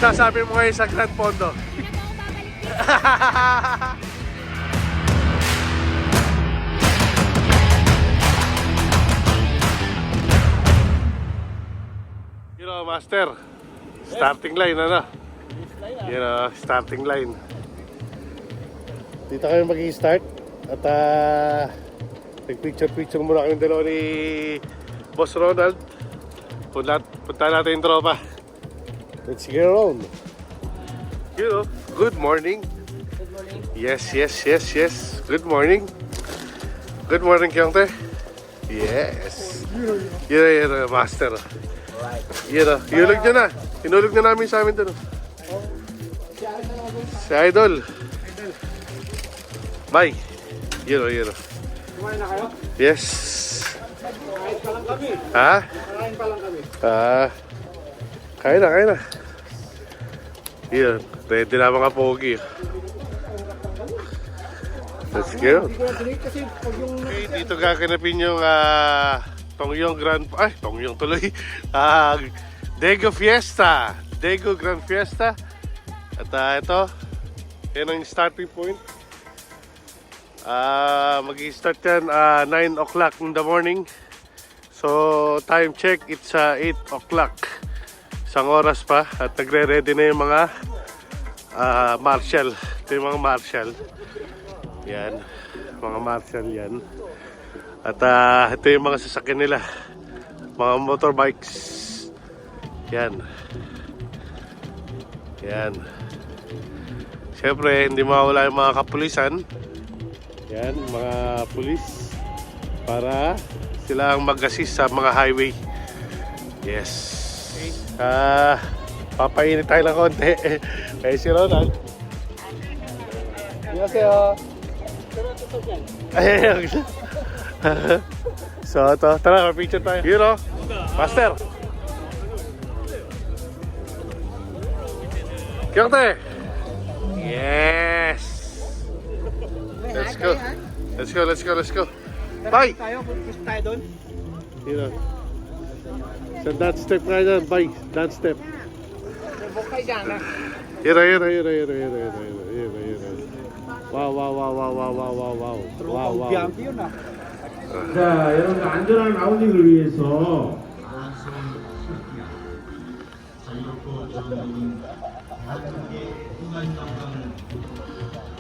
masasabi mo ngayon sa Grand Pondo? You know, Master, starting line, ano? You know, starting line. Dito kami mag-i-start at nag-picture-picture muna kami dalawa ni Boss Ronald. Punta natin yung tropa. Let's get around. You know, good morning. Good morning. Yes. Good morning. Good morning, Kyongte. Yes. Yun, Master. Yun, hulog nyo na. Hinulog na namin sa amin doon. Si Idol. Bye. Yun. Kumain na kayo? Yes. Kain pa lang kami. Ha? Kain pa lang kami. Kaya na. Yun. Ready na mga pogi. Let's go. Hindi ko na delete kasi pag yung... Okay, dito gaganapin yung Tongyong Grand... Ay, Tongyong tuloy. Daegu Fiesta. Daegu Grand Fiesta. At ito, yan ang starting point. Mag-i-start yan 9 o'clock in the morning. So, time check, it's 8 o'clock. Isang oras pa. At nagre-ready na yung mga marshal. Ito yung mga marshal. Yan. Mga marshal yan. At ito yung mga sasakyan nila. Mga motorbikes. Yan. Siyempre, hindi mawala yung mga kapulisan. Yan, mga pulis. Para sila ang mag-assist sa mga highway. Yes. Papainit tayo ng konti. Kaya si Ronald. Annyeonghaseyo. So, ito. Tara, picture tayo. You know, Master. Kyongte. Yes. Let's go. Bye. Tayo, push tayo doon. You know. So, that step tayo dyan. Bye. That step. Buk kayo dyan, ha? Yun. Wow. Bianchi yun, ha? 자, 여러분 안전한 라운딩을 위해서 자유롭고 좀 가볍게 순간순간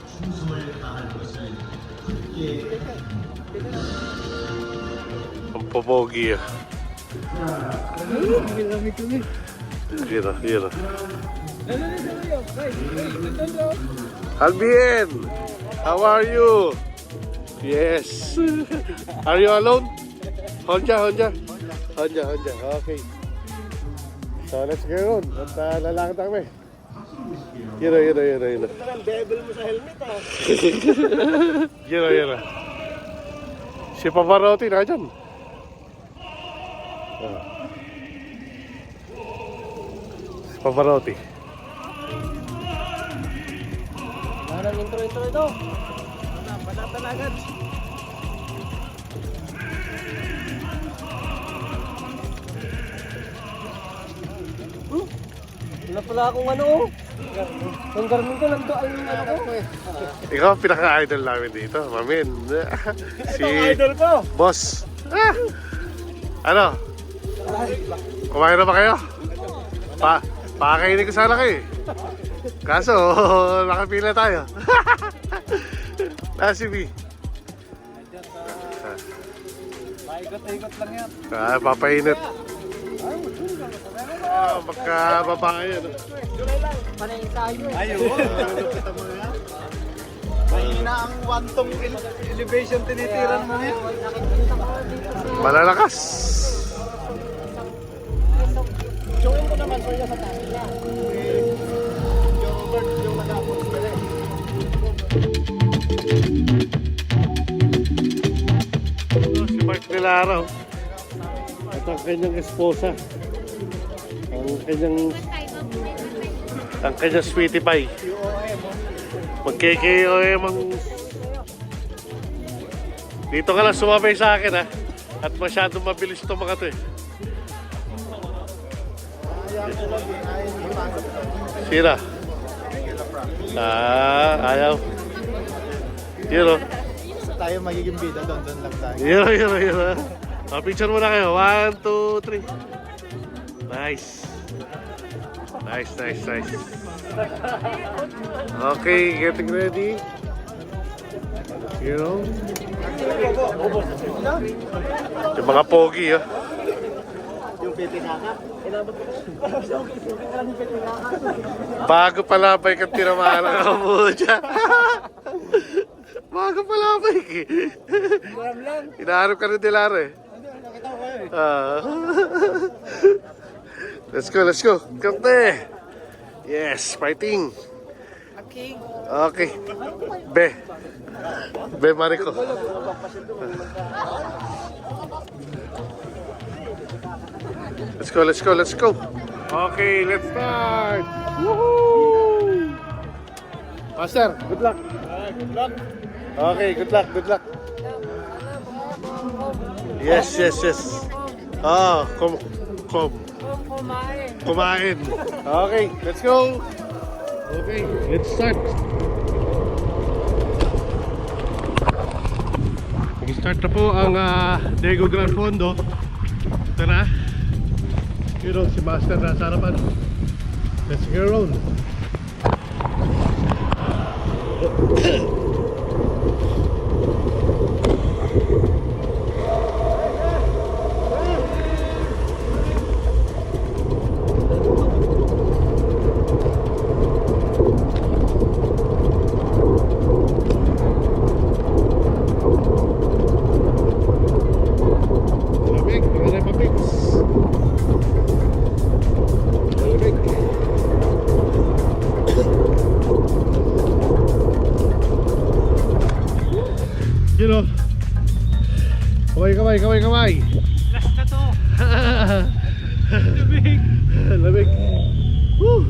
충성을 다할 것을 함께 Ang popogi. Lamig kami. Yun. Alvin, how are you? Yes. Are you alone? Honja. Okay. So let's go on. At lalakad kami. Yun. Ang devil mo sa helmet, ha? Yun. Si Pavarotti na dyan. Si Pavarotti. Wala nang intro ito. Panatanagan. Wala pala akong ano. Ang garmin ko nandito ay ano ko. Ikaw ang pinaka-idol namin dito, Mamin. Si Idol ko. Boss. Ano? Kumain na ba kayo? Pakakainin ko sana kayo. Kaso, nakapila tayo. Si B. Paikot-ikot lang yan. Papainit. Magkababae yan. Panay tayo. Ayun. Mahina ang wantong elevation tinitira naman yan. Malalakas. Showin ko naman sa'yo sa tabi niya. Yung bird yung nag-apos ka rin. Si Mark Nilaraw. At ang kanyang esposa. Ang kanyang sweetie pie. Mag-KKOM ang... Dito ka lang sumabay sa akin, ha. At masyadong mabilis itong mga to, eh. Sira. Ayaw. Yun o. Tayo magiging bida doon lang tayo. Yun. Picture muna kayo. 1, 2, 3. Nice. Nice. Okay, getting ready. You know? Yung mga pogi, oh. Yung pipinaka. Bago palabay kang tinamaan ang mo dyan. Bago palabay ka. Hinaharap ka rin nila eh. Let's go. Kante. Yes, fighting. Okay. Be Marico. Let's go. Okay, let's start. Woohoo! Master, good luck. Okay, good luck. Yes. Ah, kumain. Okay, let's go. Okay, let's start. Start na po ang Daegu Gran Fondo. Ito na. Yun si Master na sa harapan. Let's go roll. You know, kamay. Last na to. Lamig. Woo.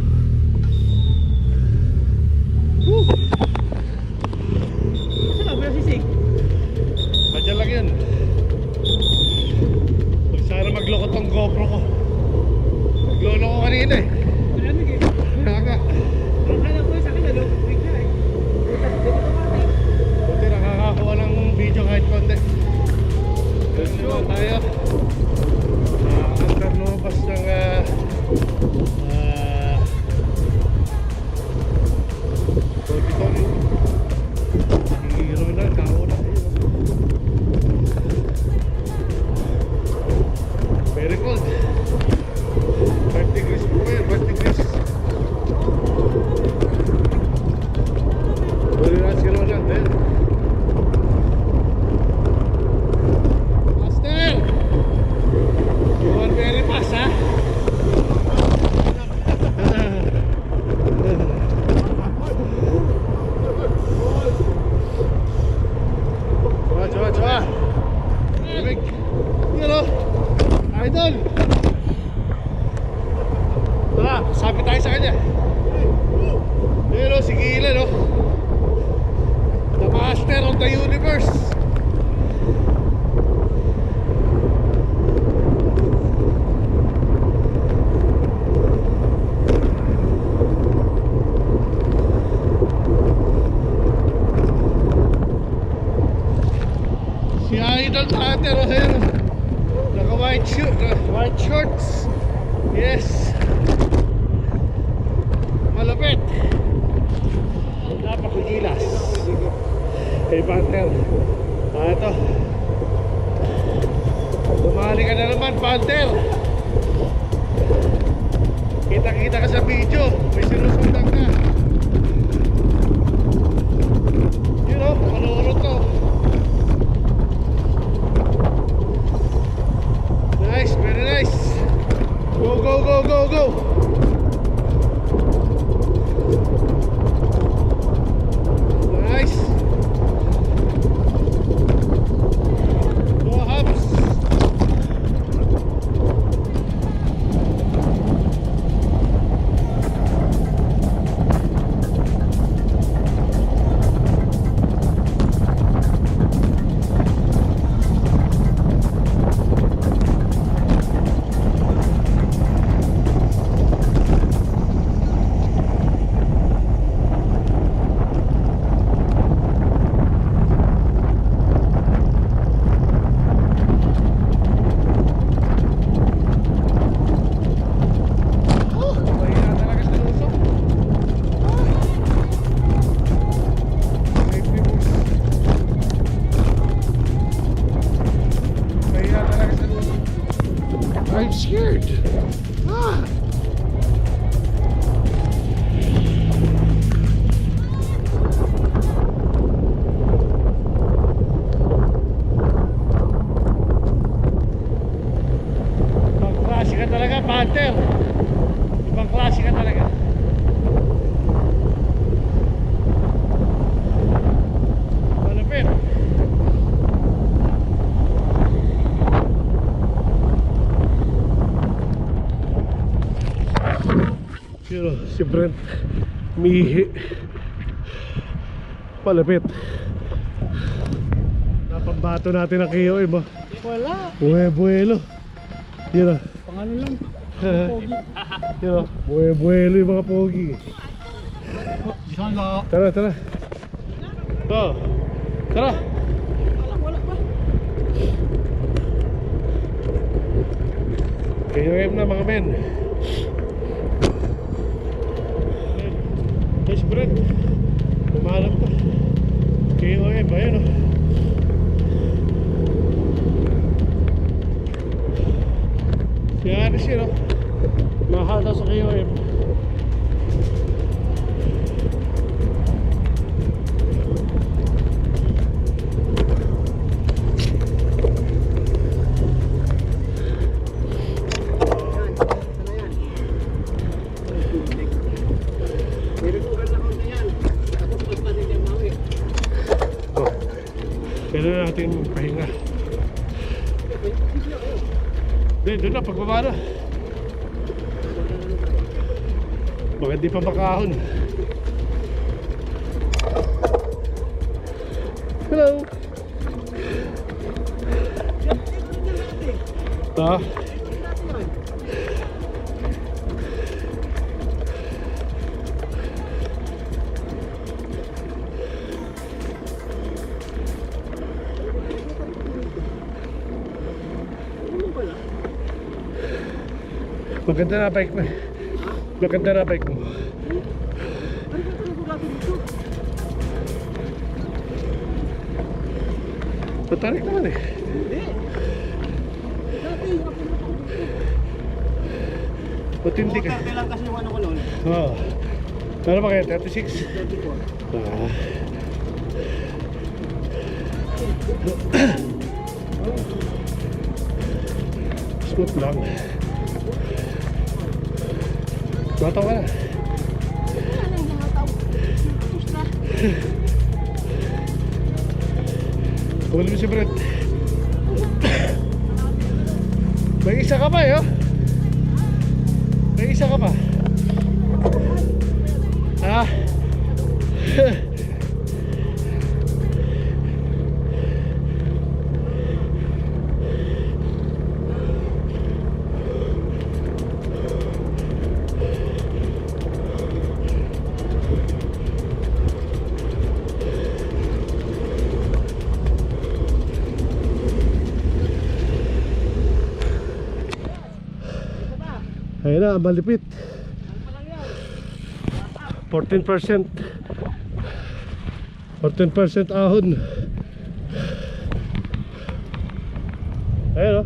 Saan ba sisig? Nandiyan lang yun. Huwag sana magloko tong GoPro ko. Naglolo ko kanina eh. Malamig eh. Kaya Akala ko sa akin ano, bigla eh. buti nakakakuha ng video kahit konti. Let's go tayo. Nakakandar lumabas ng auditorium. Hihiro na, kauna. Very cold. 5 degrees po ngayon, 5 degrees. Very nice gano'n lang, eh. Master! You are very fast, ha? Coba. Lamig. Yun o. Idol! Tara, sabi tayo sa kanya. Yun o, si Gilan o. The master of the universe. Si Idol Tater o yun. Naka white shorts. Yes. Malapit. Napakagilas. Kay Panther. Ito. Dumali ka na naman, Panther. Kita-kita ka sa video. May sinusundan ka. You know, ano to. Nice, very nice. Go. Nice. No hops. scared. Ah. Ibang klase ka talaga, Panther. Ibang klase ka talaga. Malapit. Yun o, si Brent mihi. Malapit. Napambato natin ang KOM ba? Wala. Buwe-buwelo. Yun o. Pangalan lang. Yun o, buwe-buwelo yung mga pogi. Sana. Tara, tara. Oh, tara. Wala pa. KOM na mga men. Yes, Brent. Pumalag pa. KOM, ayun o. Si Aris yun o. Mahal daw sa KOM. Kailan natin pahinga. Doon na, pagbaba na. Baka di pa makahon. Hello. Ah. Maganda na bike mo. Maganda na bike mo. Patarik naman eh. Matindi ka. Kailan kasi yung ano ko noon? Oo. Ano ba kayo? 36? 34. Ah. Smooth lang. Mataw ka na. Kunin mo si Brent. May isa ka pa eh, oh. May isa ka pa. Ah. Ayun na, malipit. 14% 14% ahon. Ayun o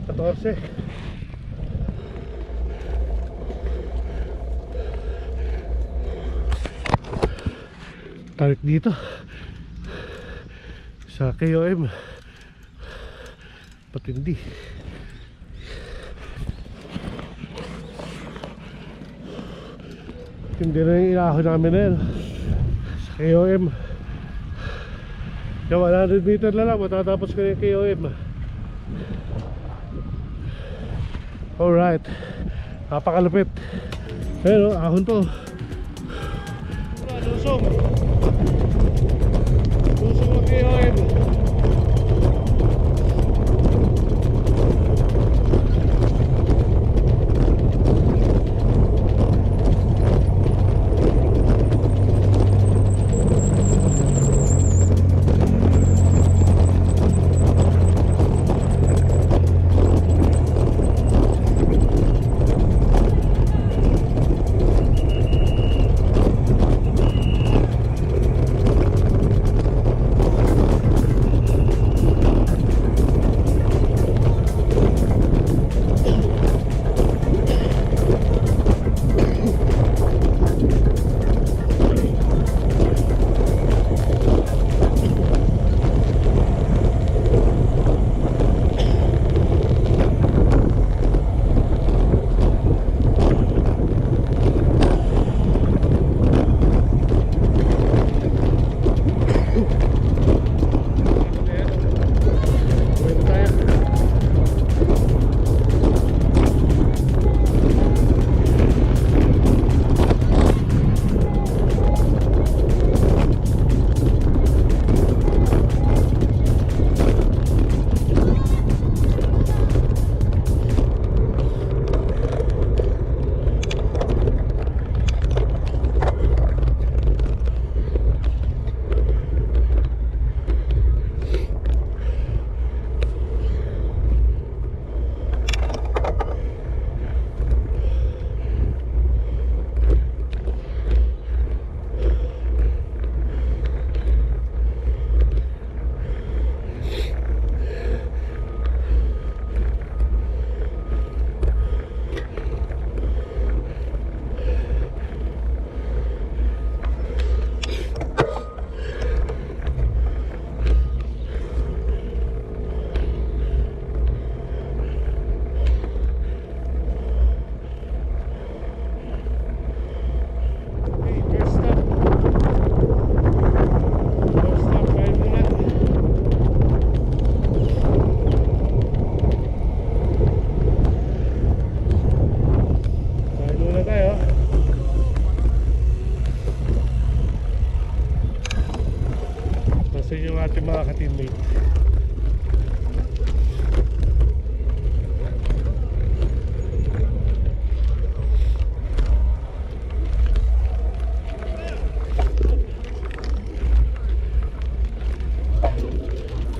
14. Tarik dito sa KOM. Patindi. Hindi na yung ilahon namin na yun sa KOM. Yung 100 meter na lang matatapos ko yung KOM. Alright, napakalupit. Ayun o, ahon po. Lusong lusong ng KOM.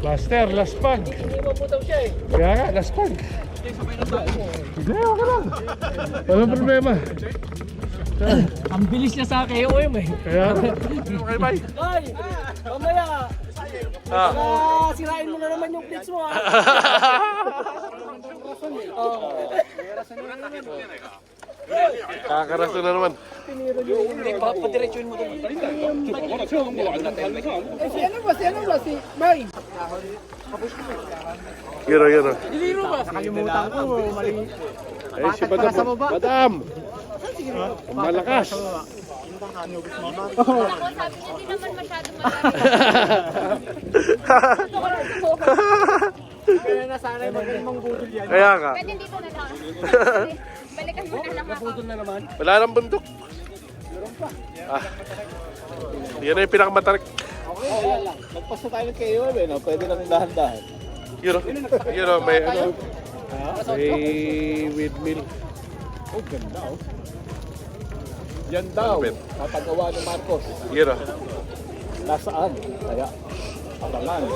Master, laspag. Iniwan mo daw siya eh. Kaya nga, laspag. Hindi, okay lang. Walang problema. Ang bilis niya sa KOM eh. Kaya, okay, bye. Ay! Mamaya! Ah. Baka sirain mo na naman yung plates mo ah. Kakaraso na naman. Hindi, papadiretsuin mo doon. Si May. Yun. Diliro ba? Nakalimutan ko. Mali. Eh, si Madam. Madam! Malakas. Ako, sabi niya, hindi naman masyadong malaki. Kaya nasanay magaling mangbudol yan. Kaya nga. Pwede dito na lang. Balikan mo na lang ako. Budol na naman. Wala nang bundok. Ah. Yan na yung pinakamatarik. Magpasa tayo ng KOM eh, no? Pwede lang dahan-dahan. Yun o, may ano. May windmill. Oh, ganda oh. Yan daw, Malupit. natagawa ni Marcos. Yun o. Nasaan? Kaya, abangan.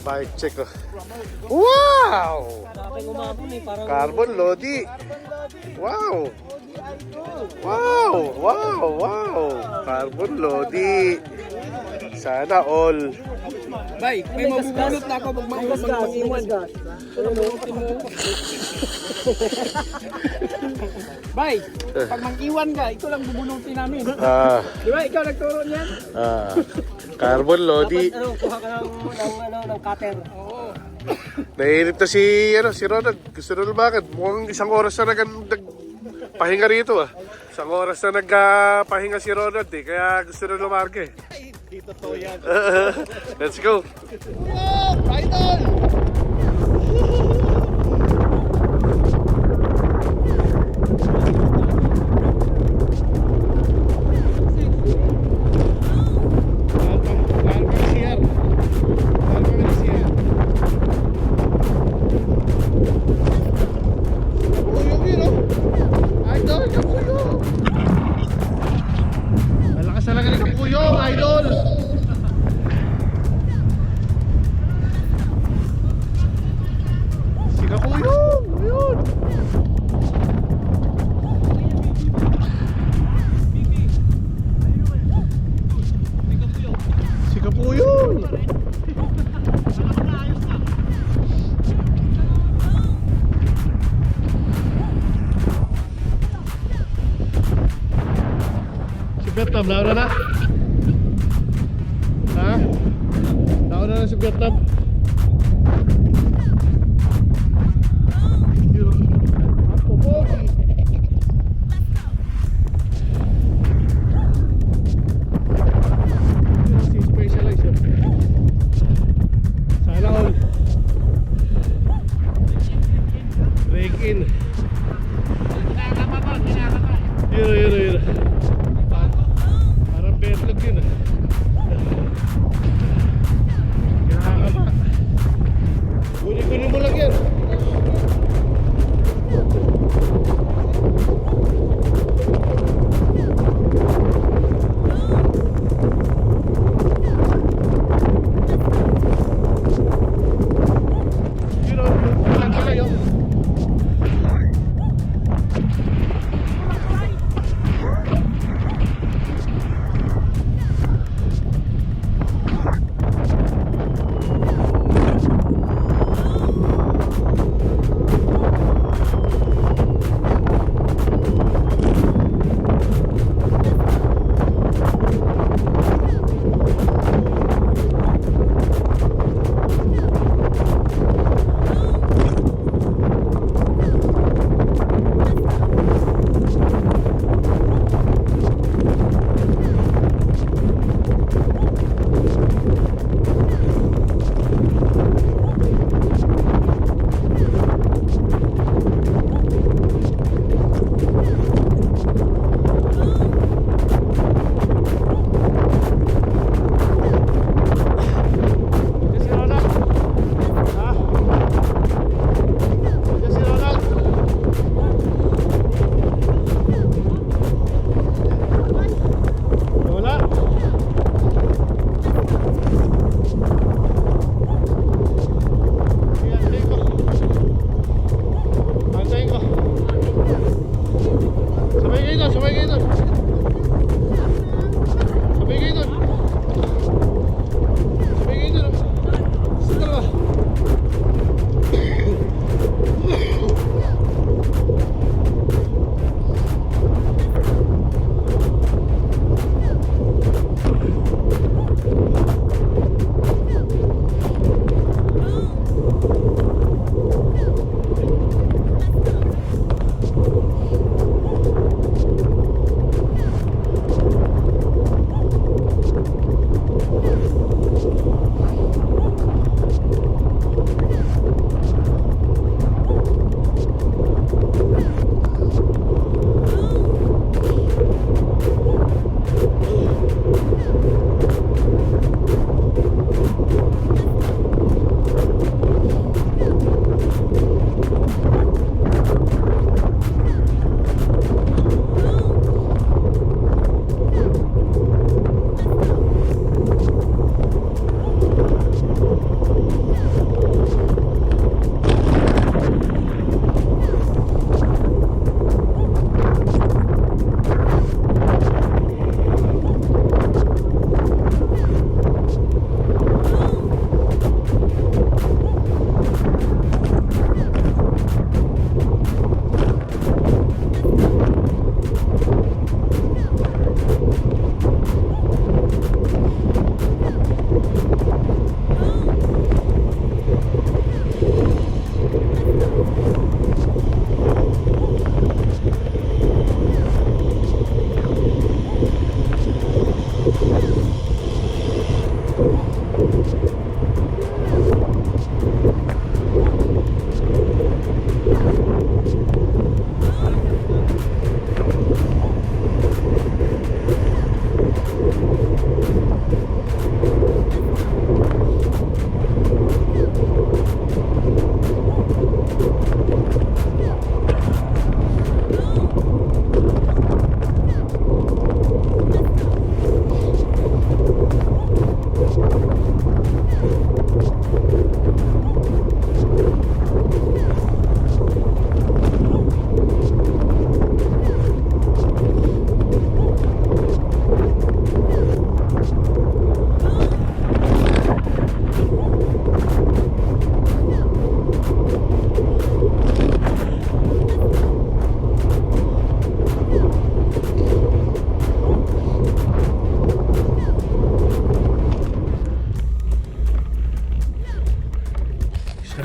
Bike check o. Wow! Aking umabon eh. Parang Carbon Lodi. Wow! Wow! Carbon Lodi. Sana all. Bay, may mabubulot na ako pag mag-iwan ka. Bay, pag mag-iwan ka, ito lang bubunutin namin. Di ba, ikaw nagturo niyan? Carbon Lodi. Kuha ka ng cutter. Oo. Nainip na si Ronald. Gusto na lumakad. Mukhang isang oras na nagpahinga rito ah. Isang oras na nagpahinga si Ronald eh. Kaya gusto na lumarke. Dito to yan. Let's go. Malakas talaga ng kapuyong, idol! Si kapuyong! Ayun! Si kapuyong! Si Vietnam, nauna na? Ha? Nauna na si Vietnam? Yun. Popogi. Yun si Specialized yun. Sana all. Break in. Yun. Parang betlog yun ah. Kinakaba.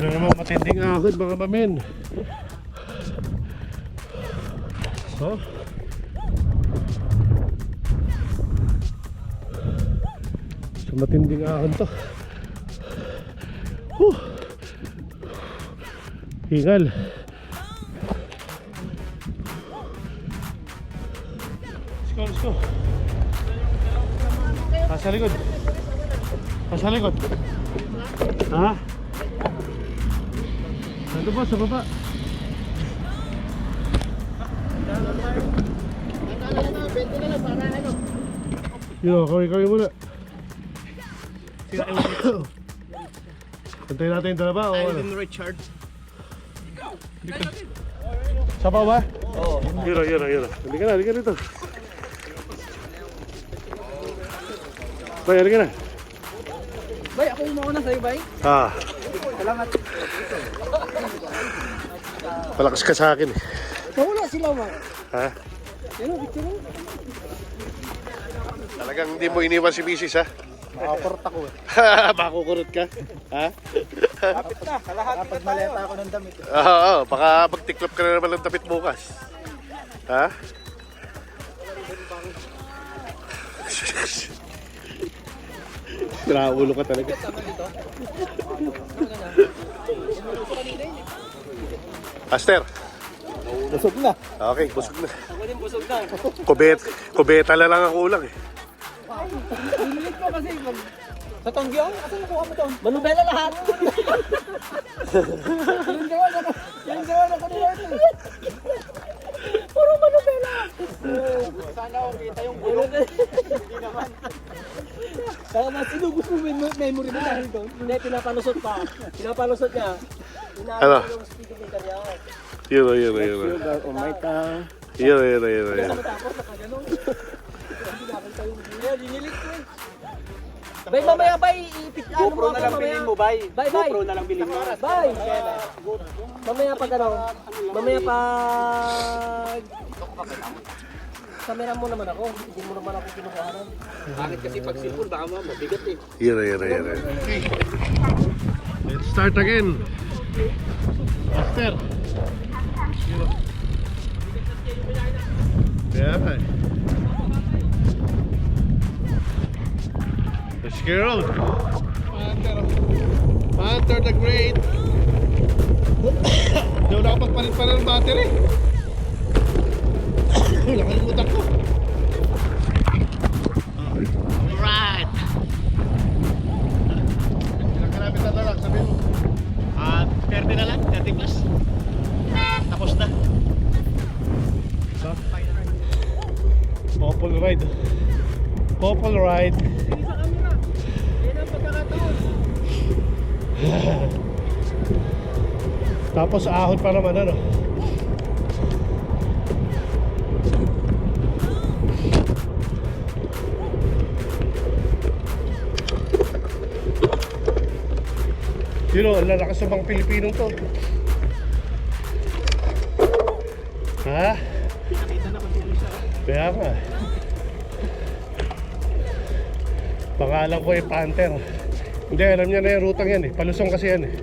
Ano naman matinding ahon mga mamen. So matinding ahon to. Hingal. Let's go. Pasa likod. Ha? Nandun po sa baba. Yo, kawin muna. Antayin natin yung dalawa o ano? Richard. Sa pa ba? Oo. Yura. Halika na dito. Bay, halika na. Bay, ako mauna sa'yo, bay. Salamat. Palakas ka sa akin eh. Wala sila, bay. Ha? Ano, picture mo? Talagang hindi mo iniwan si Mrs. ha? Makakurot ako eh. Makukurot ka? Ha? Kapit na, kalahati na maleta ako ng damit. Oo, baka magtiklop ka na naman ng tapit bukas. Ha? Siraulo ka talaga. Aster. Busog na. Okay, busog na. Kubeta na lang ang kulang eh. Binilit ko kasi pag... Sa Tonggyo? Asan nakuha mo doon? Manubela lahat! Yung gawa na ko nila ito. Puro manubela! Sana ako kita yung gulong. Hindi naman. Kaya mas inubos mo memory mo dahil doon. Hindi, pinapalusot pa. Pinapalusot niya. Ano? Yung speaker niya. Yun. Oh my God. Yun. Tapos nakaganon. Dinilit ko eh. Bay, mamaya bay, GoPro na lang bilhin mo, bay. Bay. GoPro na lang bilhin mo. Bay! Mamaya pag ano, mamaya pag... Kamera mo naman ako, hindi mo naman ako kinukuhanan. Bakit kasi pag sipon, baka mabigat eh. Yun. Okay. Let's start again. Aster. Yeah. Let's go. Panther the Great. Hindi ako nakapagpalit pa ng battery. Nakalimutan ko. Alright. Ilang kalapit na lang, sabihin mo. 30 na lang, 30 plus. Tapos na. Popol ride. Yan ang pagkakataon. Tapos ahon pa naman ano. Yun o, lalakas sa mga Pilipinong to. Ha? Kaya nga. Pangalan ko ay Panther. Hindi, alam niya na yung rutang yan eh. Palusong kasi yan eh.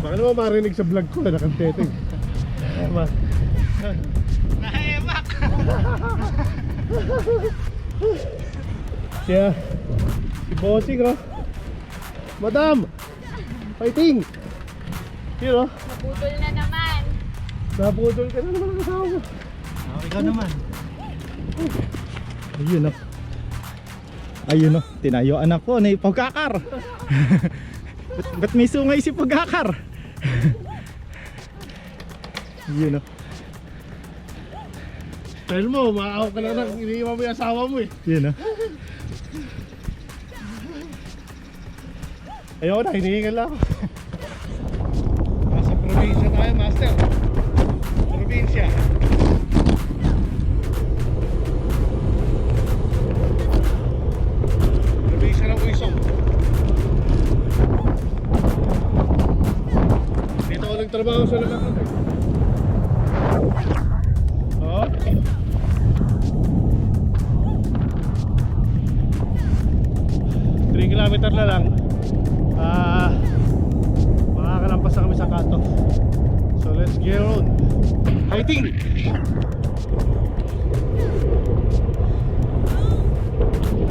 Baka naman marinig sa vlog ko na nakanteteng. Tama. Nahemak! Kaya, si Bossing oh. Madam! Fighting! Yun oh. Nabudol na naman. Nabudol ka na naman ang asawa mo. Ikaw naman. Ayun o. Ayun o. Tinayo anak ko na ipagkakar. ba't may sungay si pagkakar? Ayun o. Dahil mo, maaw ka na lang, iniiwan mo yung asawa mo eh. Ayun o. Ayoko na, hinihingal lang ako. Nasa probinsya tayo, master. Probinsya. Probinsya ng Quezon. Dito ako nagtrabaho sa lahat. Oh. 3 kilometer na lang. Makakalampas na kami sa Kato. So let's get on. Fighting!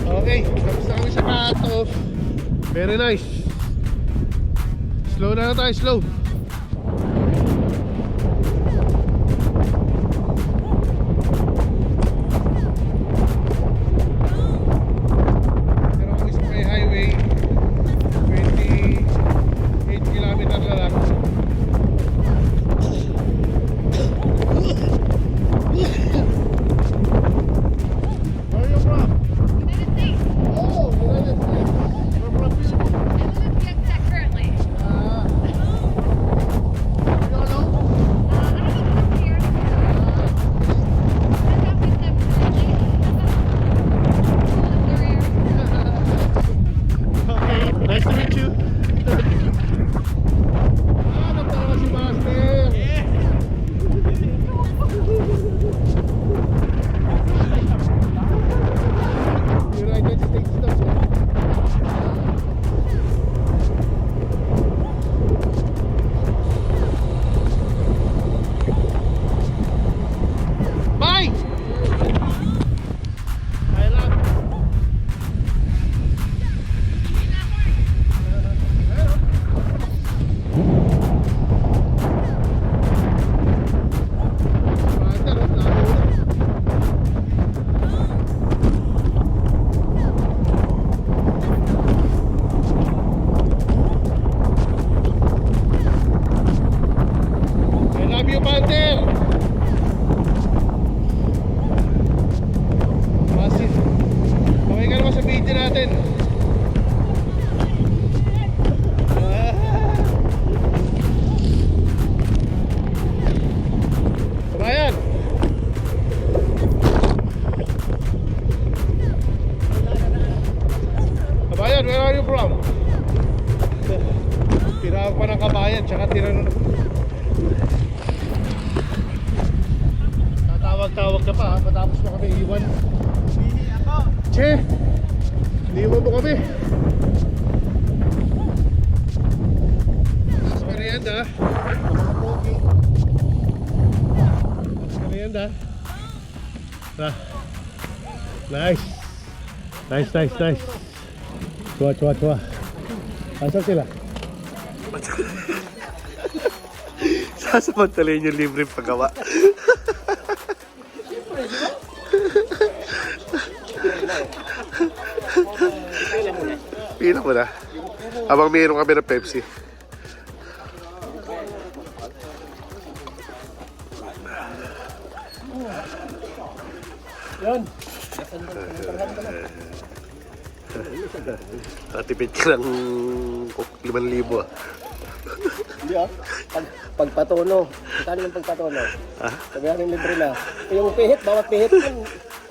Okay, tapos na kami sa Kato. Very nice. Slow na tayo, slow. Pero kung isa may highway 28 kilometer na lang. Where are you from? United States. Oh, United States. We're from Philippines. I live in Piagtech currently. You don't know? I don't live here. I have with them currently. Okay, nice to meet you. Nagtawa si Master. United States daw siya. Bye! I love you. Master, oh, lalo na. I love you, Panther! Masin. Okay ka naman sa video natin. Kabayan! Kabayan, where are you from? Tinawag pa ng kabayan, tsaka tinanong. Tatawag-tawag ka pa ha, matapos mo kami iwan. Che! Iwan mo kami. Mas merienda. Mas merienda. Ah. Nice. Nice. Chua. Asan sila? Sasamantalin yung libre paggawa. Pila mo na. Habang mayroon kami ng Pepsi. Yan. Tatipid ka ng 5,000 ah. Hindi ah. Pagpatono. Saan yung pagpatono? Sabi natin libre na. Yung pihit, bawat pihit yun.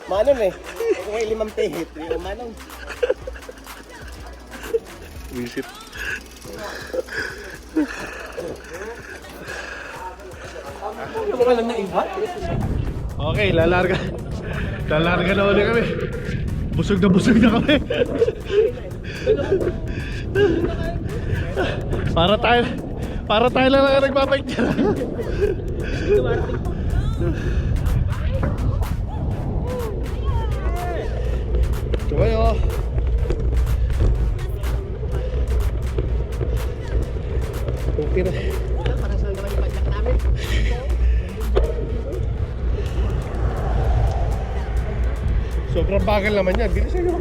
Manon eh. Kung may 5 pihit, yung manon. Visit. Okay, lalarga na ulit kami. Busog na kami. Para tayo lang ang nagbabike dyan. Tumayo. Okay na. Sobrang bagal naman yan. Bilisan nyo.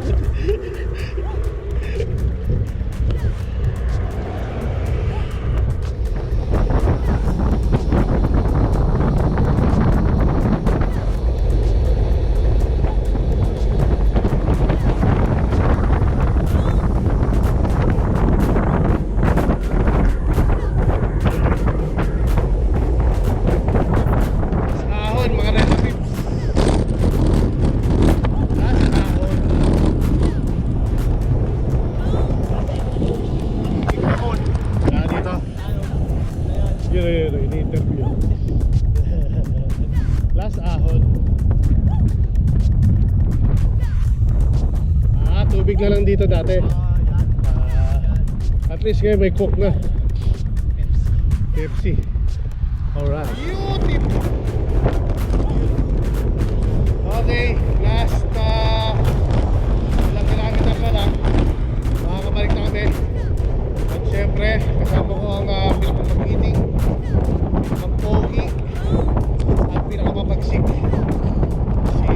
Ahon mga relatives. Yun, ini-interview. Last ahon. Tubig na lang dito dati. At least ngayon may Coke na. Pepsi. Alright. Beautiful. Okay, last ilang kilometer na lang. Makakabalik na kami. At syempre, kasama ko ang pinakamagiting, ang pogi, at pinakamapagsik, si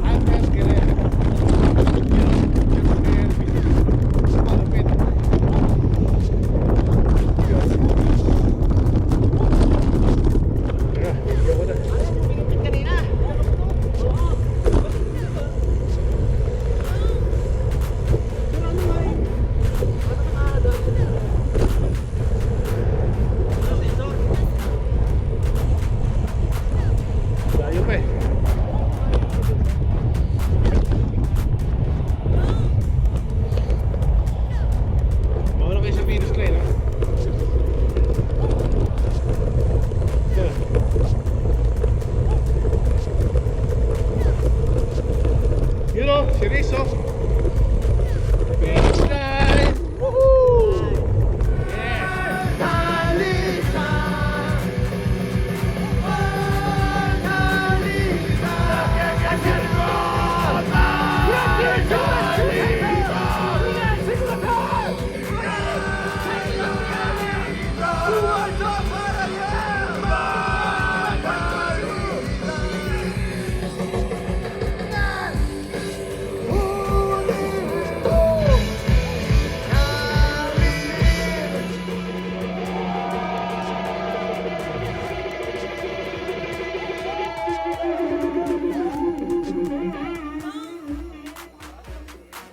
Angel Guerrero. Malupit. Teka, video ko na. Layo pa eh. Mawala kayo sa finish line ha. Yeah. You know, si Rizzo. Finish line! Woohoo!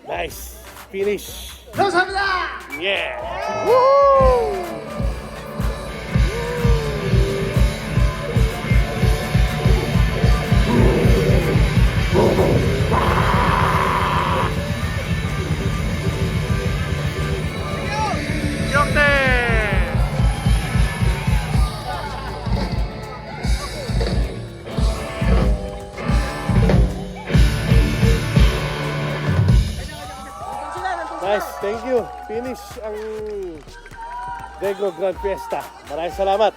Nice finish. Yeah. Woo! Nice, thank you. Finish ang Dego Grand Fiesta. Maraming salamat.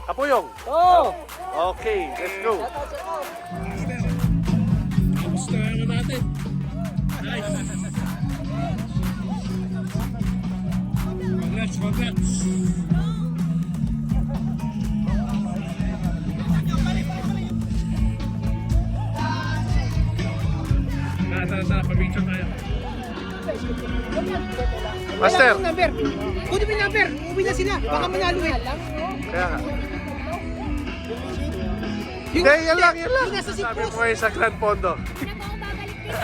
Kapuyong. Oh! Okay, let's go. Kamusta natin? Nice. Congrats. Tara, pag-picture tayo. Master! Kunin mo yung number. Uwi na sila. Baka manalo eh. Kaya nga. Hindi, yan lang. Yung nasa Sabi sitpos. mo sa Grand Pondo. Hindi na po ako babalik dito.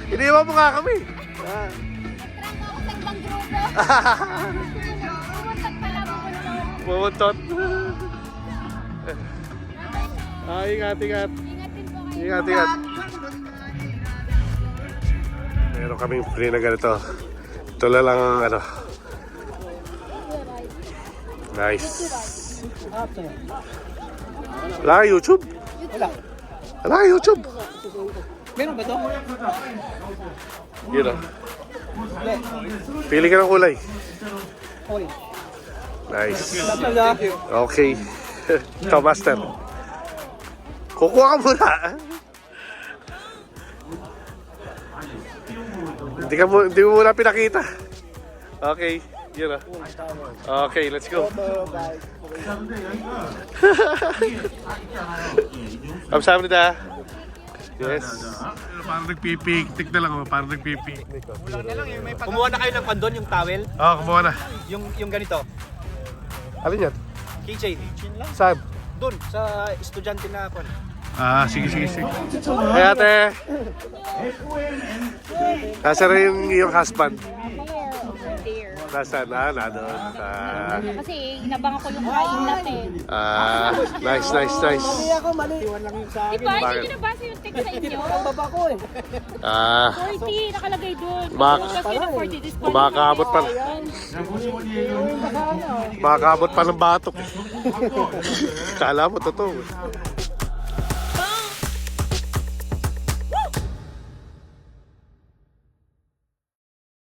Iniwan mo nga kami. Trangko ako sa ibang grupo. Pumuntot pala, pumuntot. Pumuntot. Ingat. Ingat din po kayo. Ingat. Meron kaming free na ganito. Ito na lang ang ano. Nice. Wala ka YouTube? Wala ka YouTube? Meron ba to? Yun o. Pili ka ng kulay. Oy. Nice. Talaga. Okay. Ito, master. Kukuha ka muna. Hindi mo muna pinakita. Okay. Yun o. Okay, let's go. 감사합니다. Yes. Parang nagpipiknik na lang ako. Parang nagpipiknik. Kumuha na kayo ng pandon, yung towel, Oo, kumuha na. yung ganito. Alin yan? Keychain. Saan? Doon, sa estudyante na ako. Sige. Hey ate. Nasaan na yung iyong husband? Nasaan na? Nandun. Kasi inabang ako yung kain natin. Nice. Di ba? Hindi nyo nabasa yung text sa inyo? Baba ko eh. 40, nakalagay doon. Mak- Kasi na 40 disqualified. Makakabot pa ng batok. Kala mo, totoo.